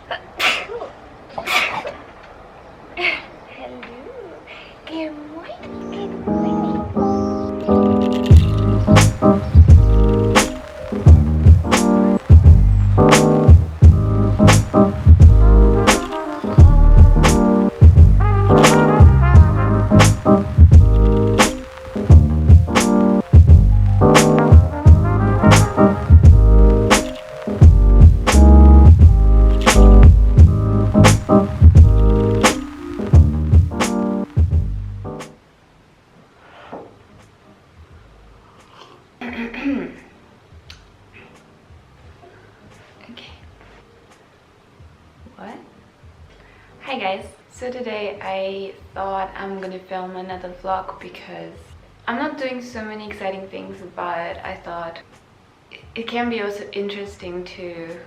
Hello. Good morning. Good morning. Okay. What? Hi guys. So today I thought I'm gonna film another vlog because I'm not doing so many exciting things, but I thought it can be also interesting to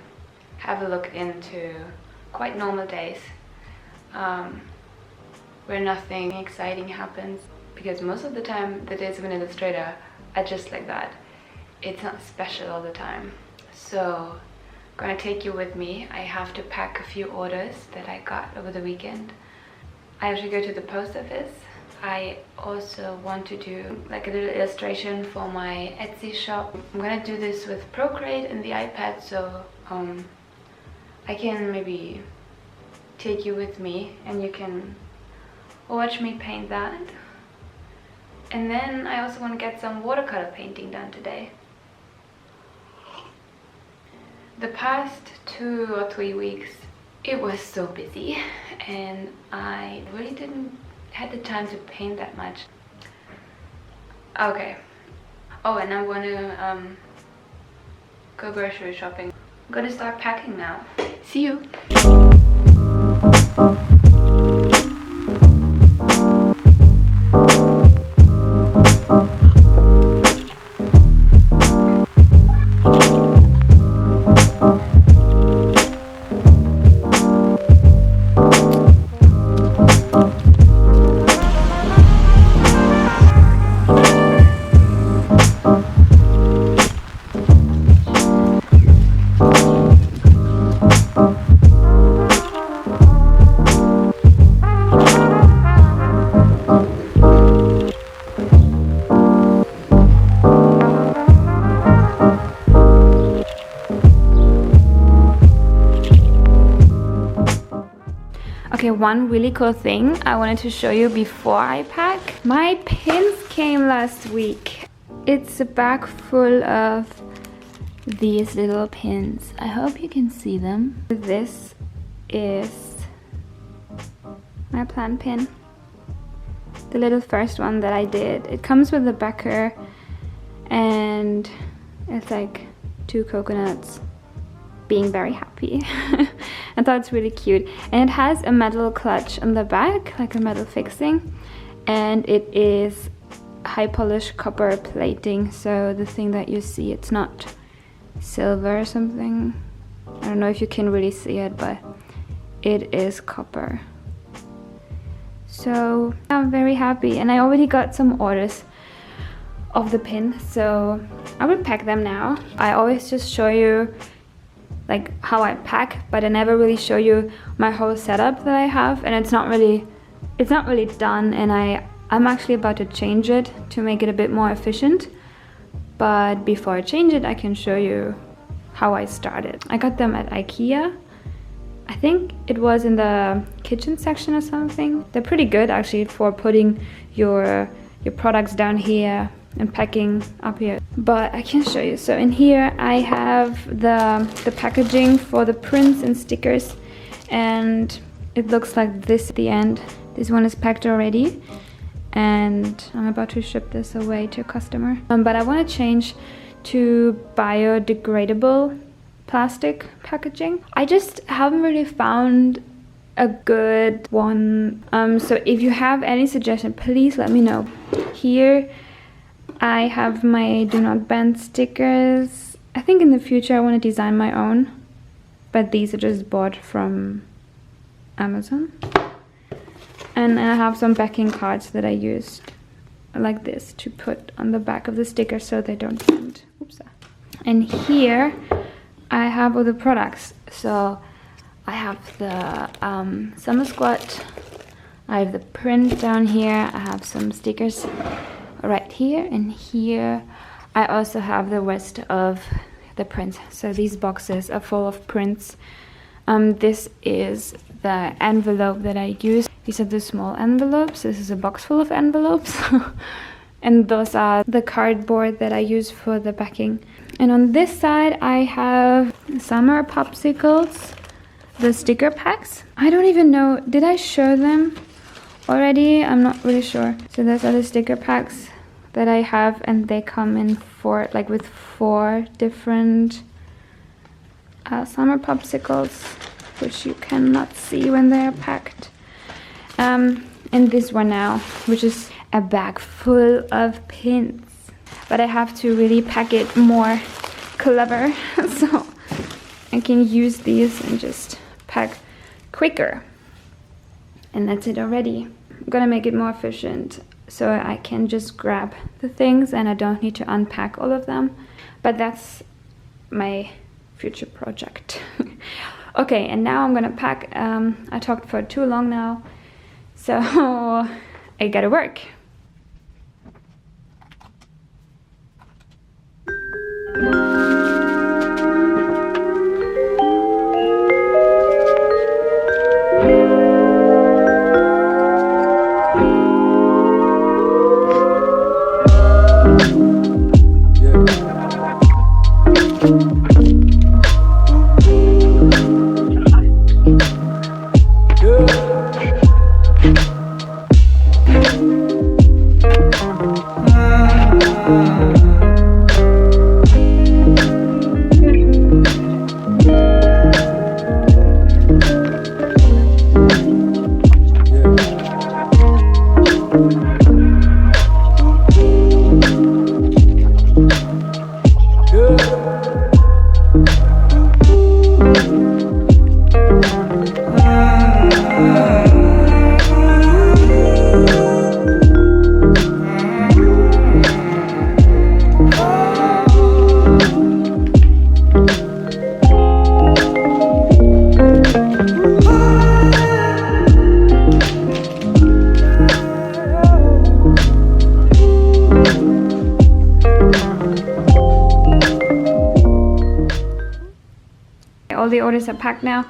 have a look into quite normal days where nothing exciting happens, because most of the time the days of an illustrator are just like that. It's not special all the time. So I'm gonna take you with me. I have to pack a few orders that I got over the weekend. I have to go to the post office. I also want to do like a little illustration for my Etsy shop. I'm gonna do this with Procreate and the iPad, so I can maybe take you with me and you can watch me paint that. And then I also want to get some watercolor painting done today. The past 2 or 3 weeks it was so busy and I really didn't have the time to paint that much. Okay. Oh, and I want to go grocery shopping. I'm gonna start packing now. See you. Okay, one really cool thing I wanted to show you before I pack. My pins came last week. It's a bag full of these little pins. I hope you can see them. This is my plant pin. The little first one that I did. It comes with a backer and it's like 2 coconuts being very happy. I thought it's really cute, and it has a metal clutch on the back, like a metal fixing, and it is high polish copper plating, so the thing that you see, it's not silver or something. I don't know if you can really see it, but it is copper. So I'm very happy, and I already got some orders of the pin, so I will pack them now. I always just show you like how I pack, but I never really show you my whole setup that I have, and it's not really done, and I'm actually about to change it to make it a bit more efficient. But before I change it, I can show you how I started. I got them at IKEA. I think it was in the kitchen section or something. They're pretty good actually for putting your products down here and packing up here, but I can show you. So in here I have the packaging for the prints and stickers, and it looks like this at the end. This one is packed already and I'm about to ship this away to a customer, but I want to change to biodegradable plastic packaging. I just haven't really found a good one, so if you have any suggestion, please let me know. Here I have my do not bend stickers. I think in the future I want to design my own, but these are just bought from Amazon. And I have some backing cards that I used like this to put on the back of the sticker so they don't bend. Oops. And here I have other products. So I have the summer squat. I have the print down here. I have some stickers right here and here. I also have the rest of the prints. So these boxes are full of prints. This is the envelope that I use. These are the small envelopes. This is a box full of envelopes. And those are the cardboard that I use for the backing. And on this side I have summer popsicles, the sticker packs. I don't even know, did I show them already? I'm not really sure. So those are the sticker packs that I have, and they come in with 4 different summer popsicles, which you cannot see when they are packed. And this one now, which is a bag full of pins, but I have to really pack it more clever so I can use these and just pack quicker. And that's it already. I'm gonna make it more efficient so I can just grab the things and I don't need to unpack all of them, but that's my future project. Okay, and now I'm gonna pack. I talked for too long now, so I gotta work. All the orders are packed now.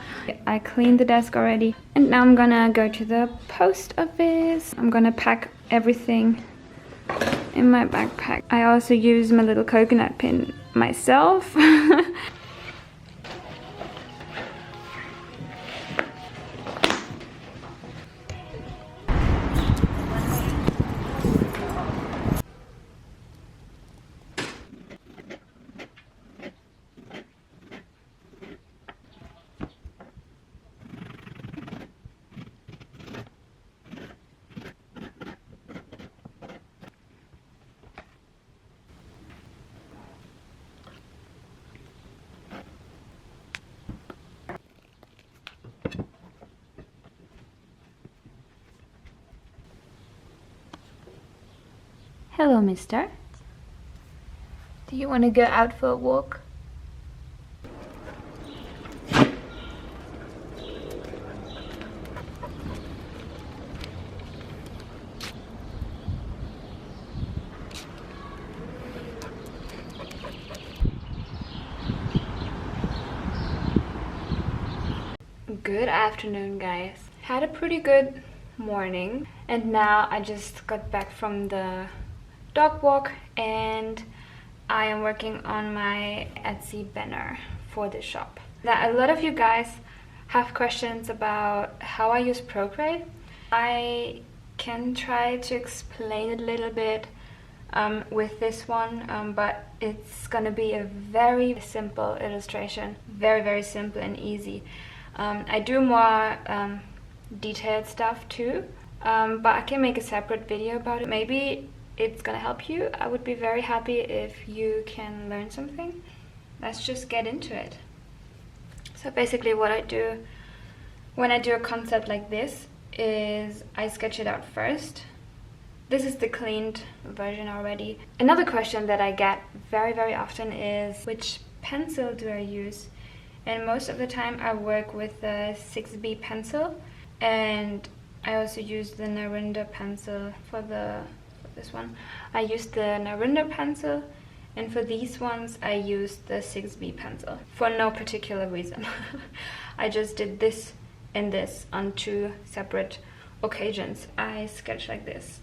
I cleaned the desk already, and now I'm gonna go to the post office. I'm gonna pack everything in my backpack. I also use my little coconut pin myself. Hello, mister. Do you want to go out for a walk? Good afternoon, guys. Had a pretty good morning, and now I just got back from the dog walk and I am working on my Etsy banner for the shop. Now, a lot of you guys have questions about how I use Procreate. I can try to explain it a little bit with this one, but it's gonna be a very simple illustration, very simple and easy. I do more detailed stuff too, but I can make a separate video about it. Maybe it's gonna help you. I would be very happy if you can learn something. Let's just get into it. So basically what I do when I do a concept like this is I sketch it out first. This is the cleaned version already. Another question that I get very often is, which pencil do I use? and most of the time I work with the 6B pencil, and I also use the Narinder pencil for this one. I use the Narinder pencil, and for these ones I use the 6B pencil for no particular reason. I just did this and this on 2 separate occasions. I sketch like this.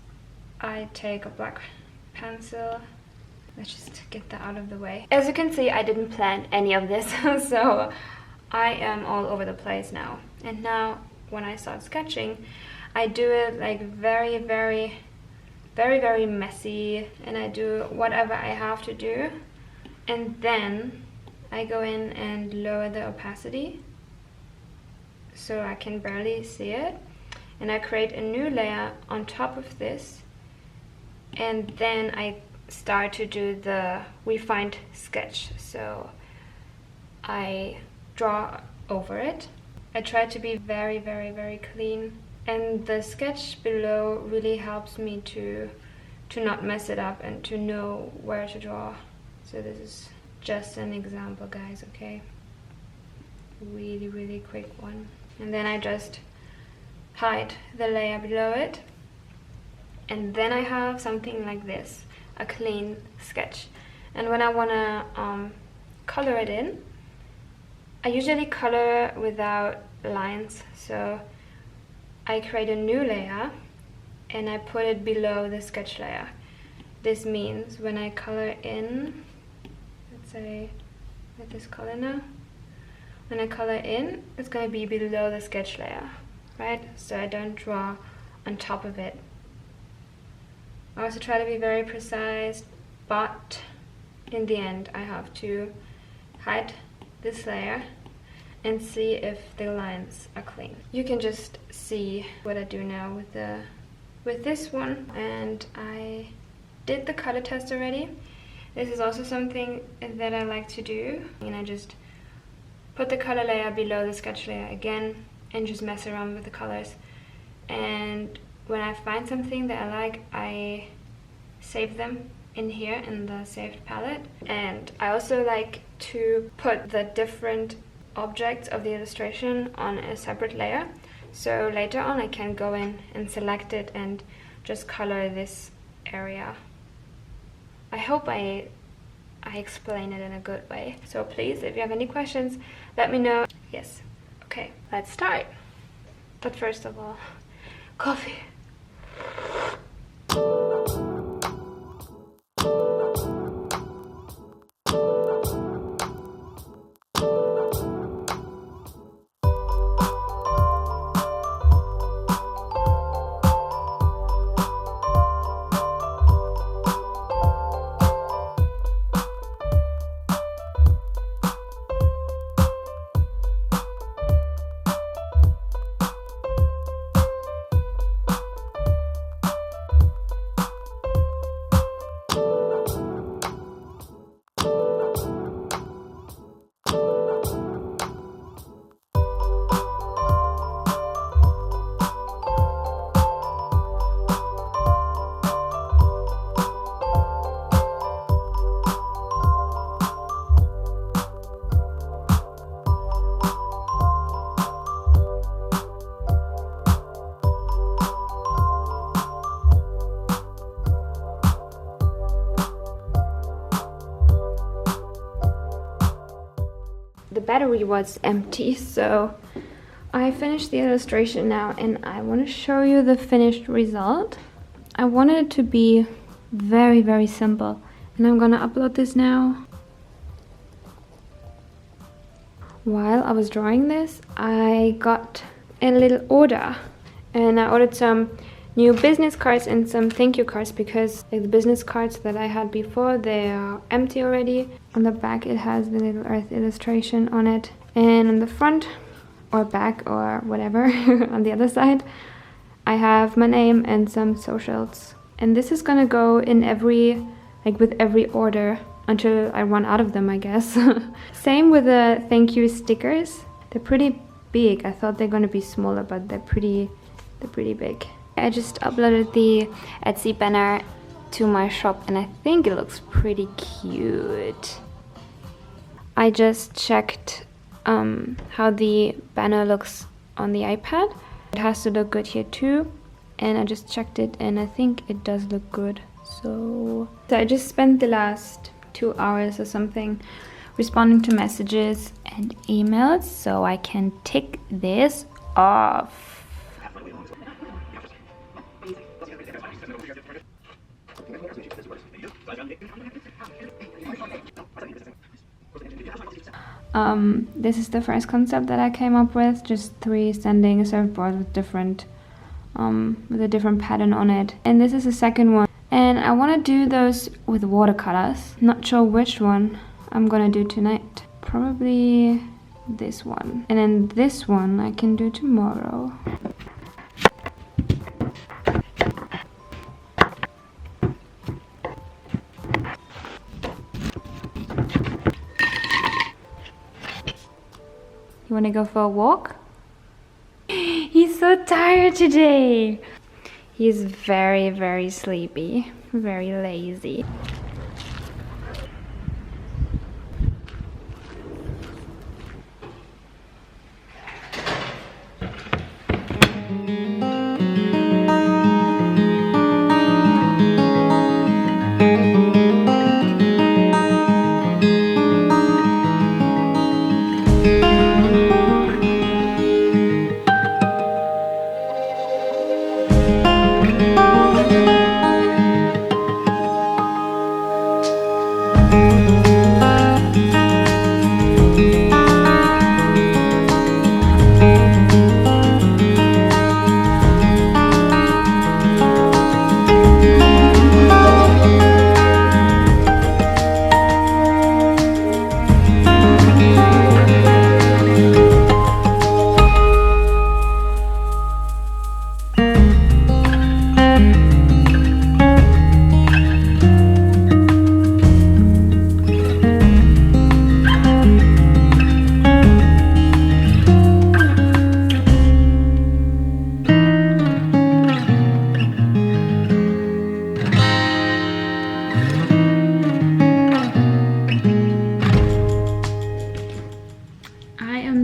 I take a black pencil. Let's just get that out of the way. As you can see, I didn't plan any of this, so I am all over the place now. And now when I start sketching, I do it like very messy, and I do whatever I have to do, and then I go in and lower the opacity so I can barely see it, and I create a new layer on top of this, and then I start to do the refined sketch. So I draw over it. I try to be very clean, and the sketch below really helps me to not mess it up and to know where to draw. So this is just an example, guys, okay? Really quick one. And then I just hide the layer below it, and then I have something like this, a clean sketch. And when I want to color it in, I usually color without lines, so I create a new layer and I put it below the sketch layer. This means when I color in, let's say with this color now, when I color in, it's going to be below the sketch layer, right? So I don't draw on top of it. I also try to be very precise, but in the end I have to hide this layer and see if the lines are clean. You can just see what I do now with this one, and I did the color test already. This is also something that I like to do, and I just put the color layer below the sketch layer again and just mess around with the colors. And when I find something that I like, I save them in here in the saved palette. And I also like to put the different objects of the illustration on a separate layer, so later on I can go in and select it and just color this area. I hope I explain it in a good way. So please, if you have any questions, let me know. Yes. Okay, let's start. But first of all, coffee. The battery was empty, so I finished the illustration now, and I want to show you the finished result. I wanted it to be very simple, and I'm gonna upload this now. While I was drawing this, I got a little order, and I ordered some new business cards and some thank you cards, because like the business cards that I had before, they are empty already. On the back it has the little earth illustration on it, and on the front or back or whatever on the other side I have my name and some socials. And this is gonna go in every, like with every order until I run out of them, I guess. Same with the thank you stickers. They're pretty big. I thought they're gonna be smaller, but they're pretty big. I just uploaded the Etsy banner to my shop, and I think it looks pretty cute. I just checked how the banner looks on the iPad. It has to look good here too, and I just checked it and I think it does look good. So I just spent the last 2 hours or something responding to messages and emails, so I can tick this off. This is the first concept that I came up with, just 3 standing surfboards with a different pattern on it. And this is the second one. And I want to do those with watercolors. Not sure which one I'm gonna do tonight. Probably this one. And then this one I can do tomorrow. You wanna go for a walk? He's so tired today. He's very, very sleepy, very lazy.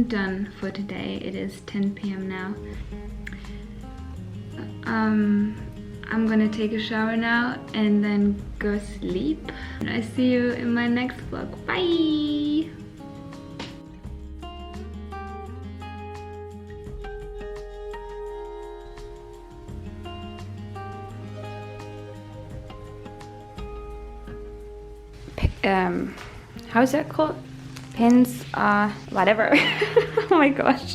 Done for today. It is 10 p.m. now. I'm gonna take a shower now and then go sleep. And I see you in my next vlog. Bye! How is that called? Pins, whatever. Oh my gosh.